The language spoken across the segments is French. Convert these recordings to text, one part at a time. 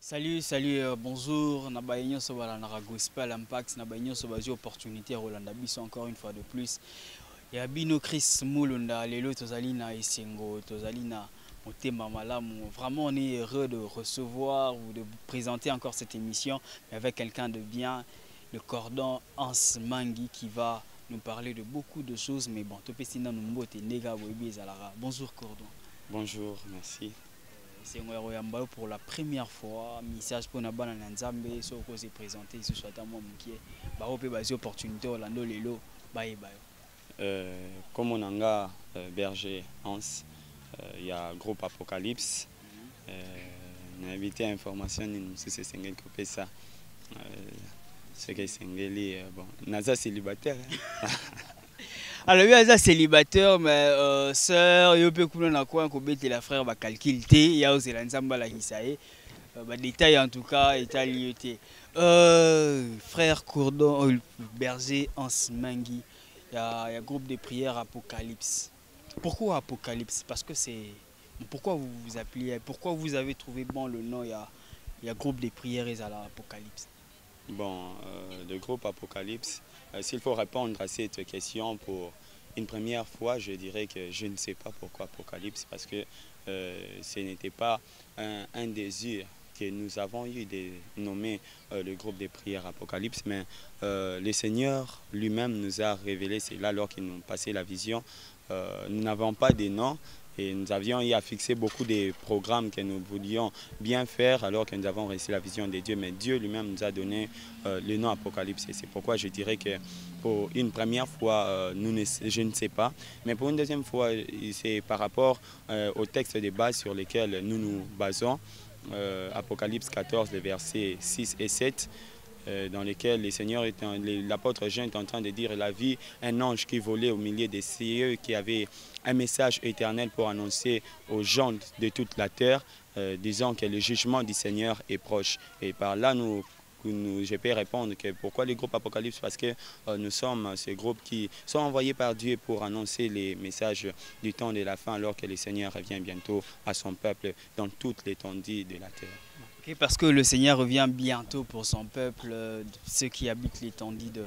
Salut, bonjour. Nabaïnyo Sobala Nara Gospel Impact, Nabaïnyo Sobazi Opportunité Rolanda Biso encore une fois de plus. Et Abino Chris Moulunda, Lelo Tozalina et Sengo, Tozalina Motema Malamu. Vraiment, on est heureux de recevoir ou de vous présenter encore cette émission avec quelqu'un de bien, le cordon Hans Mangi qui va nous parler de beaucoup de choses. Mais bon, Topesina Numbote Nega Webi Zalara. Bonjour Cordon. Bonjour, merci. C'est un pour la première fois. Message pour Nabana Nzambe, ce qu'on s'est présenté, ce soit à moi qui est des opportunités Orlando Lelo, bye bye. Comme on a berger Hans, il y a groupe Apocalypse. On a invité information sur ce single que ça. Ce qui est single, bon, Naza célibataire. Alors, il y a célibataire, mais sœur, il y a peu de quoi qu'on bête la frère va calculer. Il y a aussi l'ensemble la Hisaïe. Détail en tout cas est à l'IET. Frère Cordon, berger Hans Mangi, il y a un groupe de prières Apocalypse. Pourquoi Apocalypse? Parce que c'est. Pourquoi vous vous appelez? Pourquoi vous avez trouvé bon le nom? Il y a groupe de prières et à l'Apocalypse. Bon, le groupe Apocalypse, s'il faut répondre à cette question pour une première fois, je dirais que je ne sais pas pourquoi Apocalypse, parce que ce n'était pas un désir que nous avons eu de nommer le groupe de prières Apocalypse, mais le Seigneur lui-même nous a révélé cela alors qu'il nous passait la vision. Nous n'avons pas de nom. Et nous avions eu à fixer beaucoup de programmes que nous voulions bien faire alors que nous avons reçu la vision de Dieu. Mais Dieu lui-même nous a donné le nom Apocalypse. Et c'est pourquoi je dirais que pour une première fois, je ne sais pas. Mais pour une deuxième fois, c'est par rapport au texte de base sur lesquels nous nous basons. Apocalypse 14, les versets 6 et 7. Dans lesquels l'apôtre Jean est en train de dire la vie, un ange qui volait au milieu des cieux, qui avait un message éternel pour annoncer aux gens de toute la terre, disant que le jugement du Seigneur est proche. Et par là, je peux répondre que pourquoi le groupe Apocalypse, parce que nous sommes ces groupes qui sont envoyés par Dieu pour annoncer les messages du temps de la fin, alors que le Seigneur revient bientôt à son peuple dans toute l'étendue de la terre. Okay, parce que le Seigneur revient bientôt pour son peuple, ceux qui habitent l'étendue de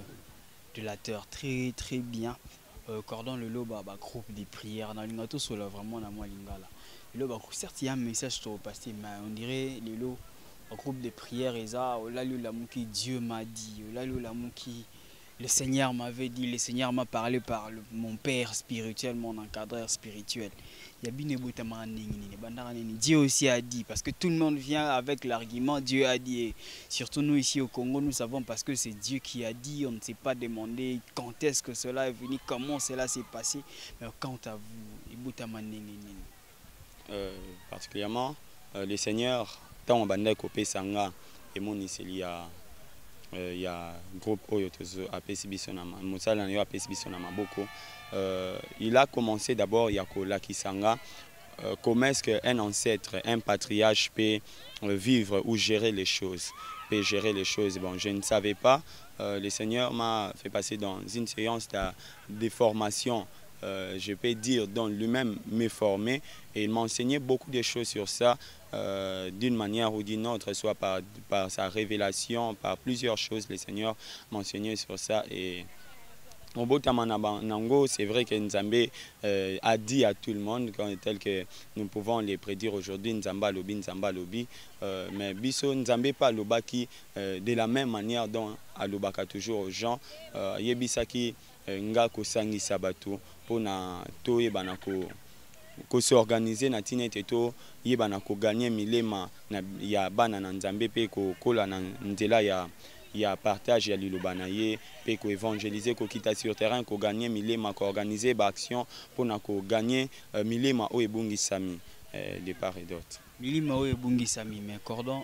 la terre. Très très bien. Cordon le loba groupe de prières. Dans l'ingato sur vraiment na moi lingala. Le loba certes il y a un message sur le passé, mais on dirait le loba groupe de prières et ça, là la qui Dieu m'a dit, là la qui le Seigneur m'avait dit, le Seigneur m'a parlé par mon père spirituel, mon encadreur spirituel. Dieu aussi a dit, parce que tout le monde vient avec l'argument Dieu a dit. Et surtout nous ici au Congo, nous savons parce que c'est Dieu qui a dit, on ne s'est pas demandé quand est-ce que cela est venu, comment cela s'est passé. Mais quant à vous, particulièrement, le Seigneur, tant on bandait copé sanga et mon il y a un groupe à Maboko. Il a commencé d'abord Yakola Kisanga. Comment est-ce qu'un ancêtre, un patriarche peut vivre ou gérer les choses, peut gérer les choses. Bon, je ne savais pas. Le Seigneur m'a fait passer dans une séance de formation. Je peux dire, dont lui-même me formait et il m'a enseigné beaucoup de choses sur ça d'une manière ou d'une autre, soit par sa révélation, par plusieurs choses. Le Seigneur m'a enseigné sur ça et au Nango, c'est vrai que Nzambe a dit à tout le monde, tel que nous pouvons les prédire aujourd'hui, Nzamba Lobi, mais Biso Nzambe pas Lobaki de la même manière dont Alobaka toujours aux gens, Yebisaki nga kosangi sabatu pour na toye banako ko s'organiser na tinete to yebana ko gagner milema na ya bana na Nzambe pe ko kola na nzela ya partage ya lilobana ye pe ko évangéliser ko kita sur terrain ko gagner milema ko organiser ba action pour na ko gagner milema o ebungi sami de part et d'autre. Milema o ebungi sami mais cordon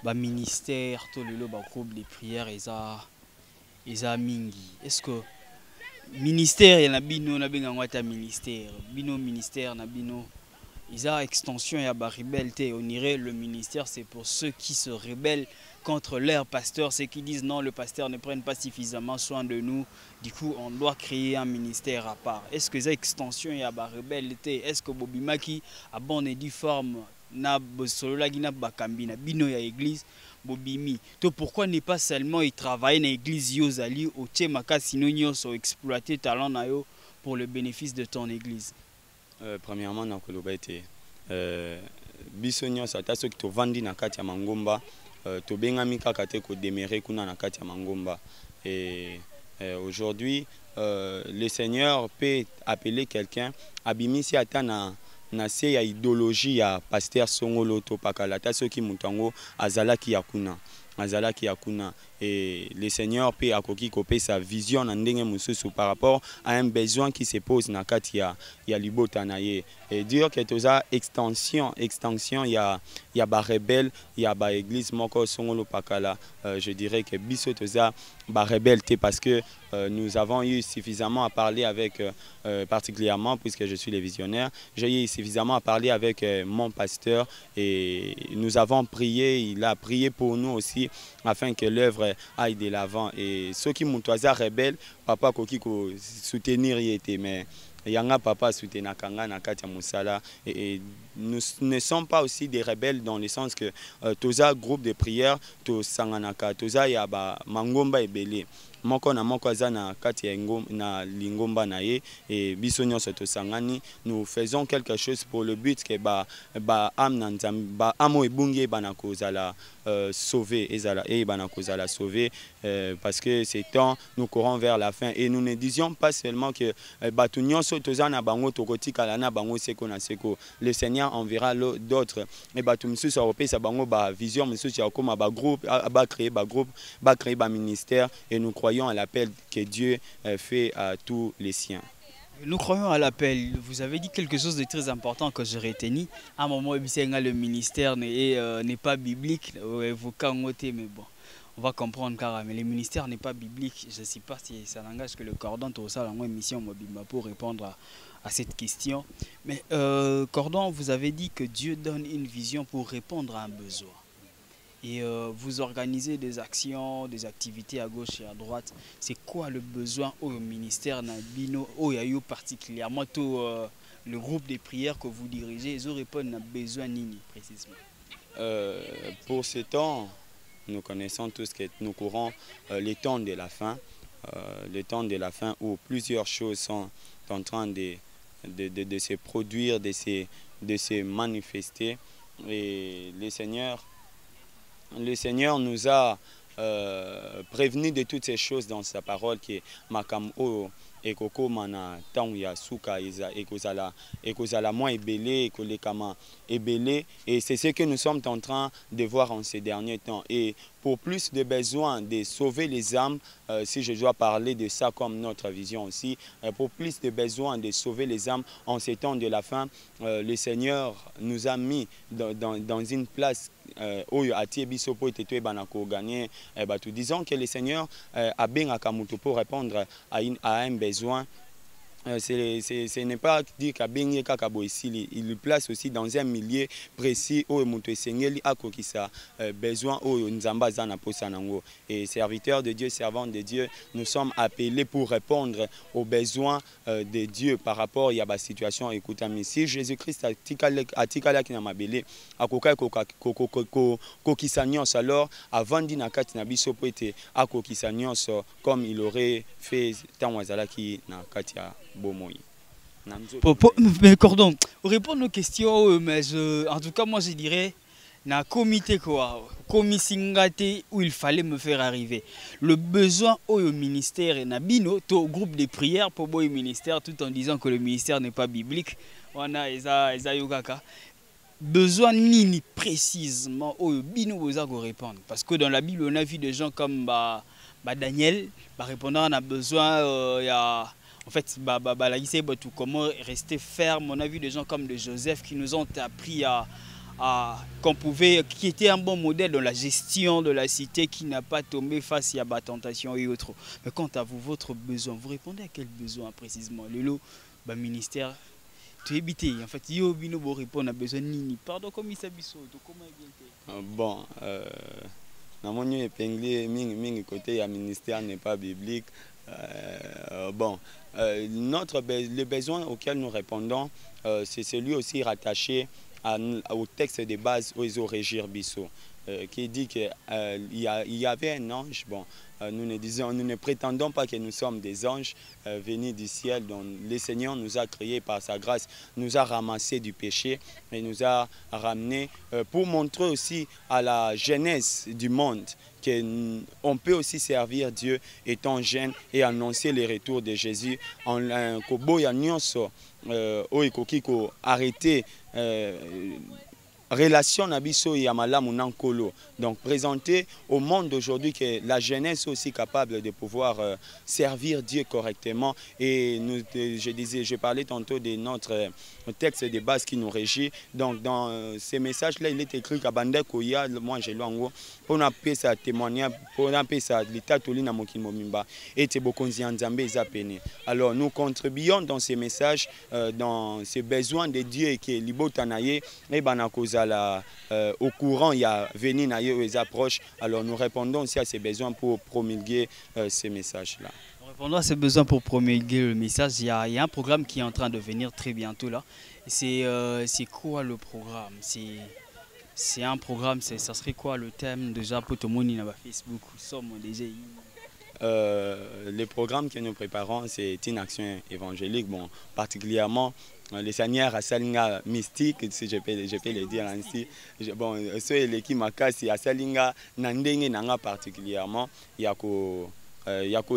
ba ministère to lelo ba groupe de prières eza mingi. Est-ce que ministère ya bino na benga ngwata ministère na bino isa extension ya ba rebelle on irait le ministère c'est pour ceux qui se rebellent contre leur pasteur, ceux qui disent non, le pasteur ne prenne pas suffisamment soin de nous, du coup on doit créer un ministère à part. Est-ce que ça extension ya ba rebelle est-ce que Bobimaki a bon et forme na bosolola gina bakambi na bino ya église bobimi to pourquoi ne pas seulement y travailler na église yozali o tie makasi no nyonso exploiter talent na yo pour le bénéfice de ton église? Premièrement na koloba ete biso nyonso ata soki tovandi na kati ya mangomba tobengami kaka te kodemere kuna na kati ya mangomba. Et aujourd'hui le Seigneur peut appeler quelqu'un abimisi ata na se ya idéologie ya pasteur Songolo to pakala ta soki mutango azalaki yakuna et le Seigneur peut akoki kope sa vision na ndenge mususu par rapport à un besoin qui se pose na kati ya libota na ye. Et dire que toza extension ya ba rebelle ya ba église moko Songolo pakala, je dirais que biso toza ba rebelle parce que nous avons eu suffisamment à parler avec particulièrement puisque je suis le visionnaire, j'ai eu suffisamment à parler avec mon pasteur et nous avons prié, il a prié pour nous aussi afin que l'œuvre aille de l'avant. Et ceux qui m'ont rebelle, papa koki ko soutenir y était, mais yanga papa soutenir kanga na kati ya musala. Et nous ne sommes pas aussi des rebelles dans le sens que toza groupe de prière to sanganaka toza ya ba mangomba ebele moko na moko aza na kati ya na lingomba na ye et biso nyonso to sangani nous faisons quelque chose pour le but que ba âme na nzambe ba amo ebungi bana kozala sauver ezala et bana kozala sauver parce que c'est temps nous courons vers la fin et nous ne disions pas seulement que batu nyonso toza na bango tokotikala na bango seko na seko. Le Seigneur enverra d'autres et batu misusu opesa bango ba vision misusu ya koma ba groupe ba créer ba ministère et nous croyons à l'appel que Dieu fait à tous les siens. Nous croyons à l'appel. Vous avez dit quelque chose de très important que je retenu. À un moment, le ministère n'est pas biblique. Mais bon, on va comprendre car mais le ministère n'est pas biblique. Je ne sais pas si ça n'engage que le cordon tout ça dans émission pour répondre à cette question. Mais cordon, vous avez dit que Dieu donne une vision pour répondre à un besoin. Et vous organisez des actions, des activités à gauche et à droite. C'est quoi le besoin au ministère Nabino, au Yayo particulièrement, tout le groupe de prières que vous dirigez, ils répondent à besoin nini précisément? Pour ce temps, nous connaissons tous que nous courons les temps de la fin. Le temps de la fin où plusieurs choses sont en train de se produire, de se manifester. Et le Seigneur nous a prévenu de toutes ces choses dans sa parole qui est Makam O ekoko mana tang ya suka ekozala moins ebele ekolekama ebele et c'est ce que nous sommes en train de voir en ces derniers temps. Et pour plus de besoin de sauver les âmes, si je dois parler de ça comme notre vision aussi, pour plus de besoin de sauver les âmes en ces temps de la fin, le Seigneur nous a mis dans une place où disons que le Seigneur a bien à Kamuto pour répondre à un besoin. Ce n'est pas dire qu'Abenye Kakabo ici, il place aussi dans un milieu précis où Mouto Sengeli a kokisa besoin où Nzamba Zana Posanango. Et serviteurs de Dieu, servants de Dieu, nous sommes appelés pour répondre aux besoins de Dieu par rapport à la situation. Écoutez, si Jésus-Christ a tikala ki na mabele, akoka kokisa nyonso alors avant dina kati na biso po ete akokisa nyonso comme il aurait fait tant wazalaki na kati ya mais cordon, répondre aux questions, mais en tout cas moi je dirais na comité quoi, commisingate où il fallait me faire arriver. Le besoin au ministère et nabino, au groupe de prières pour le ministère, tout en disant que le ministère n'est pas biblique. On a eza yokaka. Besoin nini précisément au bino boza go répondre parce que dans la Bible on a vu des gens comme Daniel, répondant on a besoin en fait, comment rester ferme. On a vu des gens comme de Joseph qui nous ont appris qui était un bon modèle dans la gestion de la cité, qui n'a pas tombé face à la tentation et autres. Mais quant à vous, votre besoin, vous répondez à quel besoin précisément? Le lot, ministère, tu es habité. En fait, yo bino bo répondre à besoin nini. Pardon, comme il s'habille, comment bon, namoni épinglé mingi côté ya ministère n'est pas biblique. Bon, le besoin auquel nous répondons, c'est celui aussi rattaché au texte de base où ils ont régir Bissot, qui dit qu'il y avait un ange. Bon, nous ne prétendons pas que nous sommes des anges venus du ciel. Donc, le Seigneur nous a créés par sa grâce, nous a ramassés du péché et nous a ramenés pour montrer aussi à la jeunesse du monde qu'on peut aussi servir Dieu étant jeune et annoncer le retour de Jésus en koboya nyonso oikoki ko arrêter relation nabiso ya malamu nankolo. Donc présenter au monde d'aujourd'hui que la jeunesse est aussi capable de pouvoir servir Dieu correctement. Et nous, je parlais tantôt de notre texte de base qui nous régit. Donc dans ces messages-là, il est écrit qu'Abanda Koya, moi je l'envoie pour nous appeler sa témoignage, pour nous appeler sa l'état toli na mokili momimba et te bokonzi nzambe ezapene. Alors nous contribuons dans ces messages, dans ces besoins de Dieu et que libotanaye et banakoza au courant, il y a venu les approches. Alors nous répondons aussi à ces besoins pour promulguer ces messages-là. En répondant à ces besoins pour promulguer le message, il y a un programme qui est en train de venir très bientôt là. C'est quoi le programme? C'est un programme, ça serait quoi le thème déjà pour tout le monde sur Facebook? Sommes déjà. Les programmes que nous préparons, c'est une action évangélique, bon, particulièrement les Seigneurs à Salinga mystique, si je peux le dire ainsi. Bon, ceux qui m'accasent à Salinga Nandenge Nanga particulièrement, il y a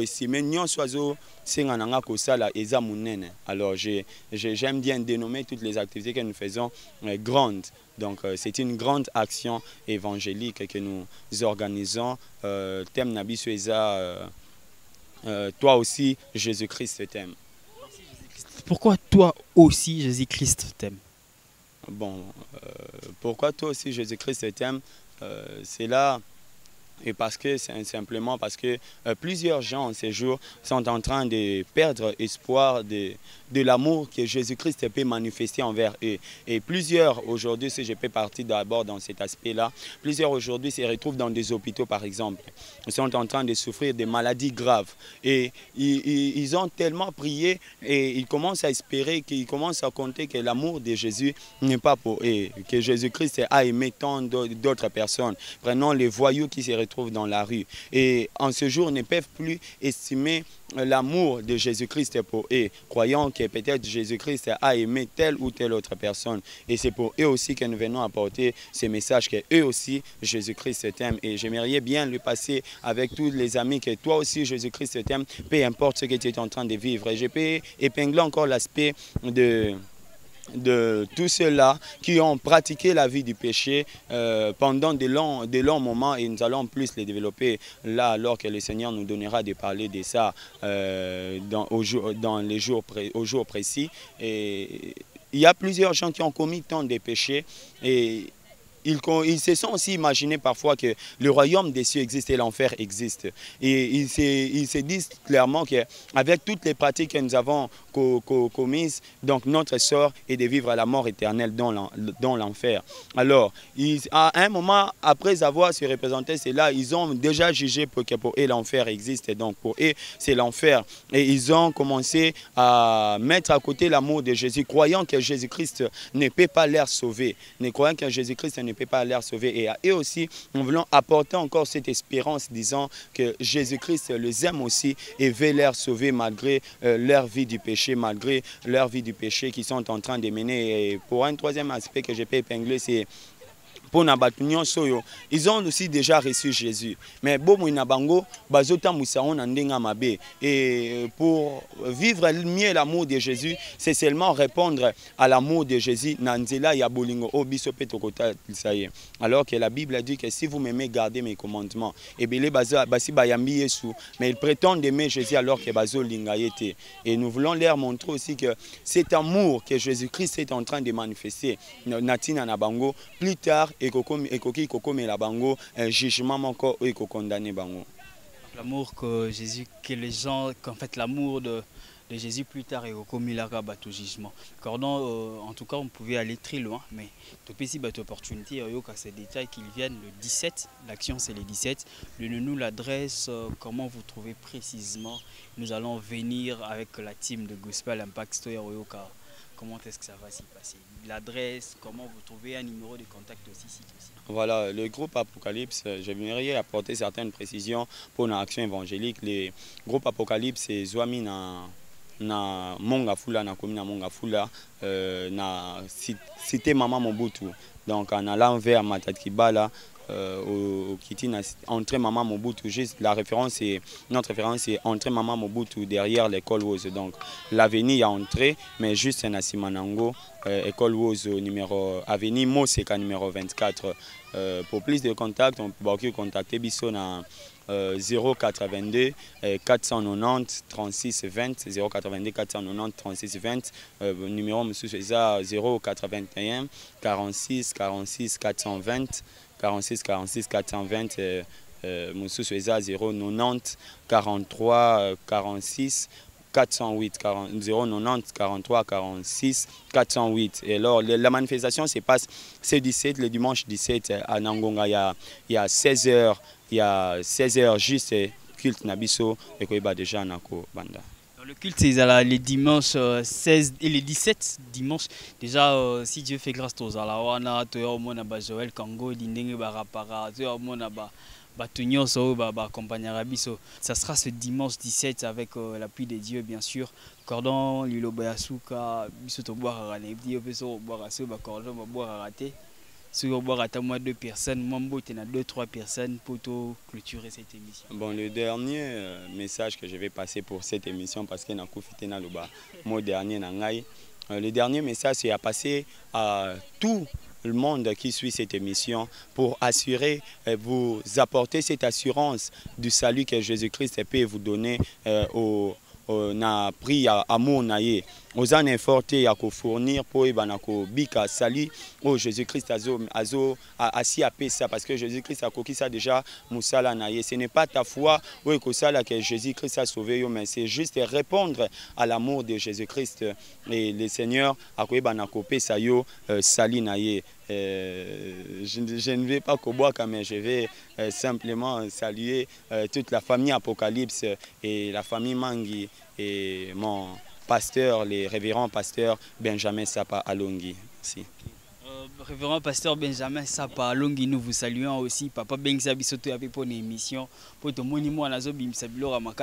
estimer non soiseau singa nanga ko sala eza munene. Alors j'aime bien dénommer toutes les activités que nous faisons grandes. Donc c'est une grande action évangélique que nous organisons. Thème nabiso eza toi aussi Jésus-Christ t'aime. Pourquoi toi aussi Jésus-Christ t'aime? Bon, pourquoi toi aussi Jésus-Christ t'aime? C'est là. Et parce que c'est simplement parce que plusieurs gens en ces jours sont en train de perdre espoir de l'amour que Jésus-Christ peut manifester envers eux. Et plusieurs aujourd'hui, si je peux partir d'abord dans cet aspect-là, plusieurs aujourd'hui se retrouvent dans des hôpitaux par exemple. Ils sont en train de souffrir de maladies graves. Et ils ont tellement prié et ils commencent à espérer, qu'ils commencent à compter que l'amour de Jésus n'est pas pour eux. Que Jésus-Christ a aimé tant d'autres personnes. Prenons les voyous qui se retrouvent dans la rue et en ce jour ne peuvent plus estimer l'amour de Jésus-Christ pour eux, croyant que peut-être Jésus-Christ a aimé telle ou telle autre personne. Et c'est pour eux aussi que nous venons apporter ce message que eux aussi Jésus-Christ t'aime. Et j'aimerais bien le passer avec tous les amis que toi aussi Jésus-Christ t'aime, peu importe ce que tu es en train de vivre. Et je peux épingler encore l'aspect de tous ceux-là qui ont pratiqué la vie du péché pendant de longs moments, et nous allons plus les développer là alors que le Seigneur nous donnera de parler de ça au jour précis. Et il y a plusieurs gens qui ont commis tant de péchés et ils se sont aussi imaginés parfois que le royaume des cieux existe et l'enfer existe. Et ils se disent clairement qu'avec toutes les pratiques que nous avons commises, donc notre sort est de vivre à la mort éternelle dans l'enfer. Alors, à un moment, après avoir se représenté cela, ils ont déjà jugé que pour eux l'enfer existe. Et donc pour eux, c'est l'enfer. Et ils ont commencé à mettre à côté l'amour de Jésus, croyant que Jésus-Christ ne peut pas les sauver. Croyant que Jésus-Christ ne peut pas les sauver. Et à eux aussi, nous voulons apporter encore cette espérance, disant que Jésus-Christ les aime aussi et veut les sauver malgré leur vie du péché, malgré leur vie du péché qu'ils sont en train de mener. Et pour un troisième aspect que je peux épingler, c'est pour ils ont aussi déjà reçu Jésus. Mais et pour vivre mieux l'amour de Jésus, c'est seulement répondre à l'amour de Jésus. Alors que la Bible a dit que si vous m'aimez, gardez mes commandements. Mais ils prétendent aimer Jésus alors que et nous voulons leur montrer aussi que cet amour que Jésus-Christ est en train de manifester, plus tard, un jugement condamné bango. L'amour que Jésus, que les gens, qu'en fait l'amour de Jésus plus tard est commis là au jugement. En tout cas, on pouvait aller très loin, mais depuis si cette opportunité, il y a ces détails qu'ils viennent le 17. L'action c'est le 17. Donnez-nous l'adresse, comment vous trouvez précisément. Nous allons venir avec la team de Gospel Impact Store comment est-ce que ça va s'y passer? L'adresse, comment vous trouvez un numéro de contact aussi, site aussi. Voilà, le groupe Apocalypse, j'aimerais apporter certaines précisions pour une action évangélique. Le groupe Apocalypse, c'est Zwami na Mongafula, na commune Mongafula, na cité Mama Mobutu. Donc en allant vers Matatkibala, au Kitina, entrée Mama Mobutu, juste la référence est, notre référence est entrée Mama Mobutu derrière l'école Rose. Donc l'avenue a entré, mais juste un Asimanango, école Rose numéro avenue Moseka numéro 24. Pour plus de contacts, on peut contacter Bissona 082 490 36 20 082 490 36 20 numéro monsieur c'est 081 46 46 420 46 46 420 monsieur c'est 090 43 46 408 090 43 46 408. Et alors la manifestation se passe ce 17, le dimanche 17 à Nangonga. Il y a 16h, il y a 16h juste culte Nabiso et qu'il y a déjà Nako Banda. Le culte c'est les dimanches 16 et les 17 dimanches. Déjà si Dieu fait grâce aux Alawana, tu as Joël Kango, Dindenge Barapara, tu as ça sera ce dimanche 17 avec l'appui de Dieu bien sûr. Cordon, Lilo Bayasuka, Bisoto Boara, les petits boire à ce cordon, boire à rater. Si on boit à moi 2 personnes, moi il y a 2-3 personnes pour clôturer cette émission. Bon, le dernier message que je vais passer pour cette émission, parce qu'il y a un dernier le dernier message c'est à passer à tout le monde qui suit cette émission pour assurer, vous apporter cette assurance du salut que Jésus-Christ peut vous donner na prix amour naie aux années fortes à fournir pour banako bika sali au Jésus-Christ azo assis à ça parce que Jésus-Christ a coquille ça déjà musala naie. Ce n'est pas ta foi ou que ça que Jésus-Christ a sauvé, mais c'est juste répondre à l'amour de Jésus-Christ et le Seigneur a coquille banako ça yo sali naie. Je ne vais pas Koboaka, mais je vais simplement saluer toute la famille Apocalypse et la famille Mangi et mon pasteur, les révérends pasteurs Benjamin Sapa Alongi. Merci. Révérend pasteur Benjamin Sapa Alongi, nous vous saluons aussi. Papa Bengza Bisoto a fait pour une émission. Pour tout le monde, moi, je suis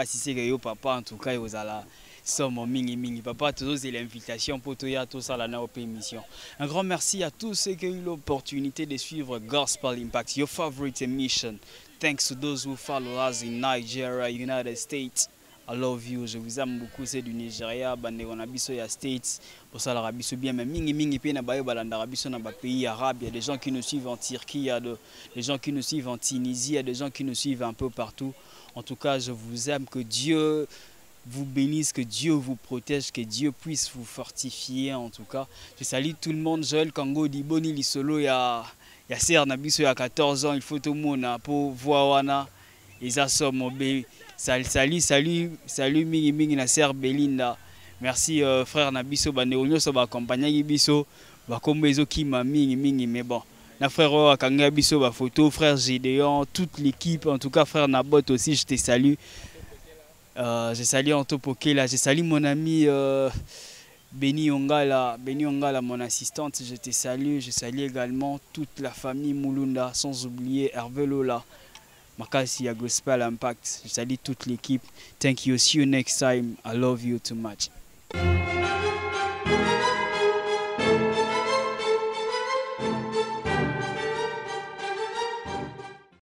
si c'est que papa, en tout cas, vous allez. Somme mingi papa toujours c'est l'invitation pour tout ça la émission. Un grand merci à tous ceux qui ont eu l'opportunité de suivre Gospel Impact, your favorite mission. Thanks to those who follow us in Nigeria, United States. I love you, je vous aime beaucoup, c'est du Nigeria, bande on abisso ya States, pour ça l'Arabie bien mais mingi pe na bayo balanda Arabie na ba pays arabes, il y a des gens qui nous suivent en Turquie, il y a des gens qui nous suivent en Tunisie, il y a des gens qui nous suivent un peu partout. En tout cas, je vous aime, que Dieu vous bénisse, que Dieu vous protège, que Dieu puisse vous fortifier en tout cas. Je salue tout le monde. Joël Kango dit Boni Lisolo, il y a Serre Nabiso, il y a 14 ans, il faut tout le monde pour voir Wana. Ils assoment. Salut Mingi na Serre Belinda. Merci frère Nabiso, Bandeonyo, ça va accompagner Biso, va comme Bezo qui m'a mingi, mais bon. Na frère Kanga Biso, va photo, frère Gédéon, toute l'équipe, en tout cas frère Nabot aussi, je te salue. Je salue Antopokela, je salue mon ami Beni Ongala, mon assistante, je te salue. Je salue également toute la famille Mulunda, sans oublier Hervé Lola, Makasi à Gospel Impact. Je salue toute l'équipe. Thank you, see you next time. I love you too much.